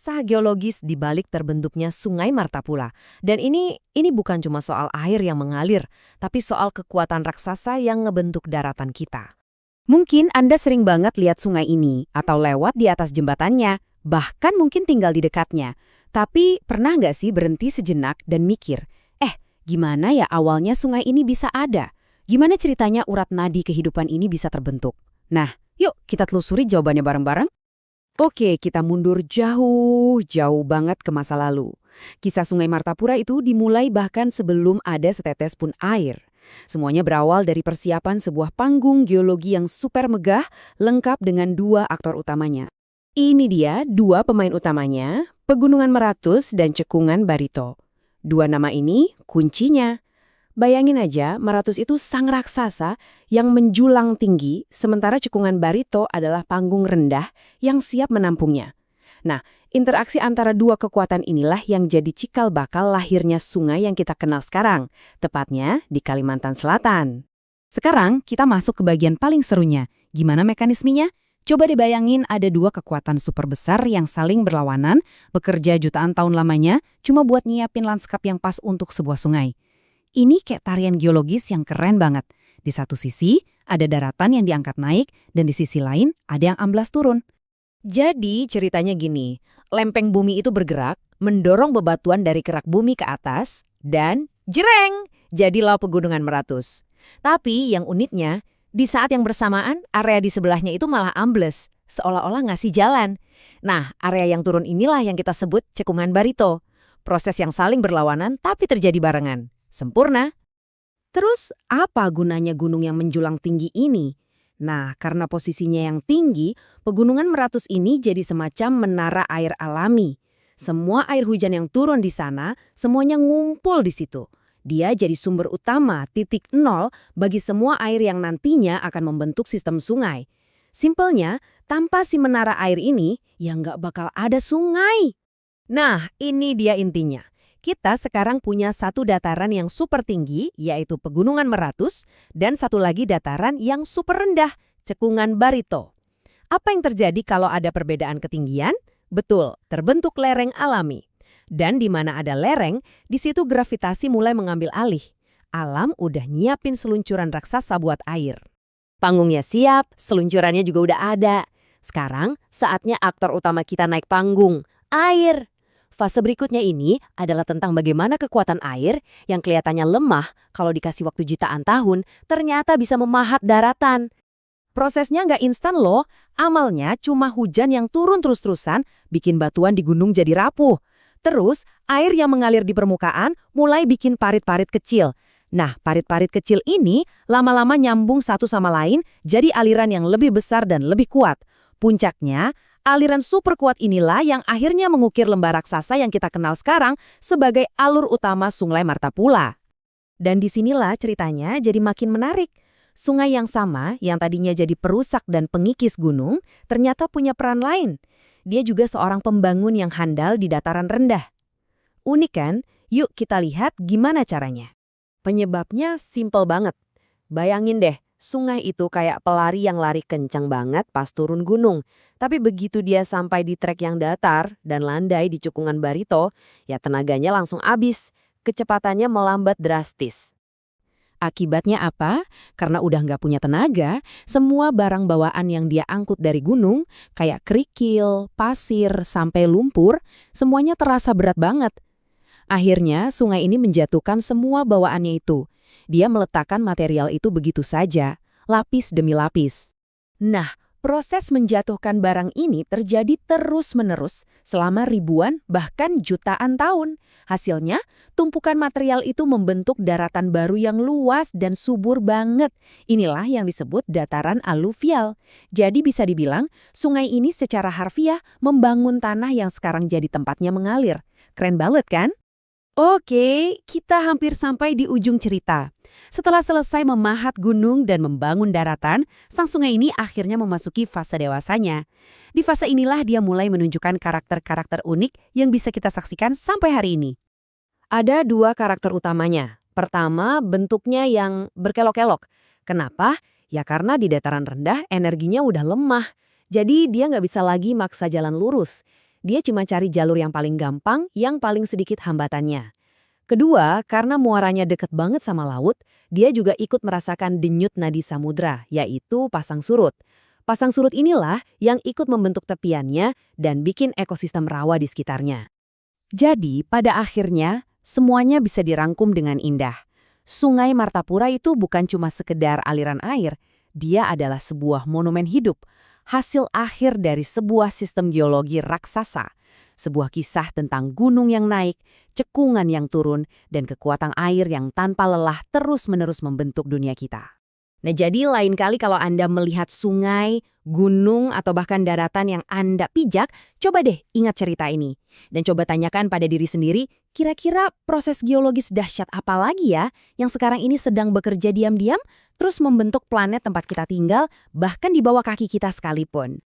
kisah geologis di balik terbentuknya Sungai Martapura. Dan ini bukan cuma soal air yang mengalir, tapi soal kekuatan raksasa yang ngebentuk daratan kita. Mungkin Anda sering banget lihat sungai ini, atau lewat di atas jembatannya, bahkan mungkin tinggal di dekatnya. Tapi pernah nggak sih berhenti sejenak dan mikir, gimana ya awalnya sungai ini bisa ada? Gimana ceritanya urat nadi kehidupan ini bisa terbentuk? Nah, yuk kita telusuri jawabannya bareng-bareng. Oke, kita mundur jauh banget ke masa lalu. Kisah Sungai Martapura itu dimulai bahkan sebelum ada setetes pun air. Semuanya berawal dari persiapan sebuah panggung geologi yang super megah, lengkap dengan dua aktor utamanya. Ini dia dua pemain utamanya, Pegunungan Meratus dan Cekungan Barito. Dua nama ini kuncinya. Bayangin aja, Meratus itu sang raksasa yang menjulang tinggi, sementara Cekungan Barito adalah panggung rendah yang siap menampungnya. Nah, interaksi antara dua kekuatan inilah yang jadi cikal bakal lahirnya sungai yang kita kenal sekarang, tepatnya di Kalimantan Selatan. Sekarang kita masuk ke bagian paling serunya. Gimana mekanismenya? Coba dibayangin ada dua kekuatan super besar yang saling berlawanan, bekerja jutaan tahun lamanya, cuma buat nyiapin lanskap yang pas untuk sebuah sungai. Ini kayak tarian geologis yang keren banget. Di satu sisi, ada daratan yang diangkat naik, dan di sisi lain, ada yang amblas turun. Jadi, ceritanya gini, lempeng bumi itu bergerak, mendorong bebatuan dari kerak bumi ke atas, dan jereng, jadilah Pegunungan Meratus. Tapi yang uniknya, di saat yang bersamaan, area di sebelahnya itu malah ambles, seolah-olah ngasih jalan. Nah, area yang turun inilah yang kita sebut Cekungan Barito. Proses yang saling berlawanan, tapi terjadi barengan. Sempurna. Terus apa gunanya gunung yang menjulang tinggi ini? Nah, karena posisinya yang tinggi, Pegunungan Meratus ini jadi semacam menara air alami. Semua air hujan yang turun di sana, semuanya ngumpul di situ. Dia jadi sumber utama, titik nol, bagi semua air yang nantinya akan membentuk sistem sungai. Simpelnya, tanpa si menara air ini, ya nggak bakal ada sungai. Nah, ini dia intinya. Kita sekarang punya satu dataran yang super tinggi, yaitu Pegunungan Meratus, dan satu lagi dataran yang super rendah, Cekungan Barito. Apa yang terjadi kalau ada perbedaan ketinggian? Betul, terbentuk lereng alami. Dan di mana ada lereng, di situ gravitasi mulai mengambil alih. Alam udah nyiapin seluncuran raksasa buat air. Panggungnya siap, seluncurannya juga udah ada. Sekarang, saatnya aktor utama kita naik panggung, air. Fase berikutnya ini adalah tentang bagaimana kekuatan air yang kelihatannya lemah kalau dikasih waktu jutaan tahun ternyata bisa memahat daratan. Prosesnya nggak instan loh, amalnya cuma hujan yang turun terus-terusan bikin batuan di gunung jadi rapuh. Terus air yang mengalir di permukaan mulai bikin parit-parit kecil. Nah, parit-parit kecil ini lama-lama nyambung satu sama lain jadi aliran yang lebih besar dan lebih kuat. Puncaknya, aliran super kuat inilah yang akhirnya mengukir lembah raksasa yang kita kenal sekarang sebagai alur utama Sungai Martapura. Dan disinilah ceritanya jadi makin menarik. Sungai yang sama, yang tadinya jadi perusak dan pengikis gunung, ternyata punya peran lain. Dia juga seorang pembangun yang handal di dataran rendah. Unik kan? Yuk kita lihat gimana caranya. Penyebabnya simpel banget. Bayangin deh, sungai itu kayak pelari yang lari kencang banget pas turun gunung. Tapi begitu dia sampai di trek yang datar dan landai di Cekungan Barito, ya tenaganya langsung habis. Kecepatannya melambat drastis. Akibatnya apa? Karena udah nggak punya tenaga, semua barang bawaan yang dia angkut dari gunung, kayak kerikil, pasir, sampai lumpur, semuanya terasa berat banget. Akhirnya, sungai ini menjatuhkan semua bawaannya itu. Dia meletakkan material itu begitu saja, lapis demi lapis. Nah, proses menjatuhkan barang ini terjadi terus-menerus selama ribuan bahkan jutaan tahun. Hasilnya, tumpukan material itu membentuk daratan baru yang luas dan subur banget. Inilah yang disebut dataran aluvial. Jadi bisa dibilang, sungai ini secara harfiah membangun tanah yang sekarang jadi tempatnya mengalir. Keren banget kan? Oke, kita hampir sampai di ujung cerita. Setelah selesai memahat gunung dan membangun daratan, sang sungai ini akhirnya memasuki fase dewasanya. Di fase inilah dia mulai menunjukkan karakter-karakter unik yang bisa kita saksikan sampai hari ini. Ada dua karakter utamanya. Pertama, bentuknya yang berkelok-kelok. Kenapa? Ya karena di dataran rendah energinya udah lemah. Jadi dia nggak bisa lagi maksa jalan lurus. Dia cuma cari jalur yang paling gampang, yang paling sedikit hambatannya. Kedua, karena muaranya deket banget sama laut, dia juga ikut merasakan denyut nadi samudra, yaitu pasang surut. Pasang surut inilah yang ikut membentuk tepiannya dan bikin ekosistem rawa di sekitarnya. Jadi, pada akhirnya, semuanya bisa dirangkum dengan indah. Sungai Martapura itu bukan cuma sekedar aliran air, dia adalah sebuah monumen hidup, hasil akhir dari sebuah sistem geologi raksasa, sebuah kisah tentang gunung yang naik, cekungan yang turun, dan kekuatan air yang tanpa lelah terus-menerus membentuk dunia kita. Nah, jadi lain kali kalau Anda melihat sungai, gunung, atau bahkan daratan yang Anda pijak, coba deh ingat cerita ini. Dan coba tanyakan pada diri sendiri, kira-kira proses geologis dahsyat apa lagi ya yang sekarang ini sedang bekerja diam-diam, terus membentuk planet tempat kita tinggal, bahkan di bawah kaki kita sekalipun.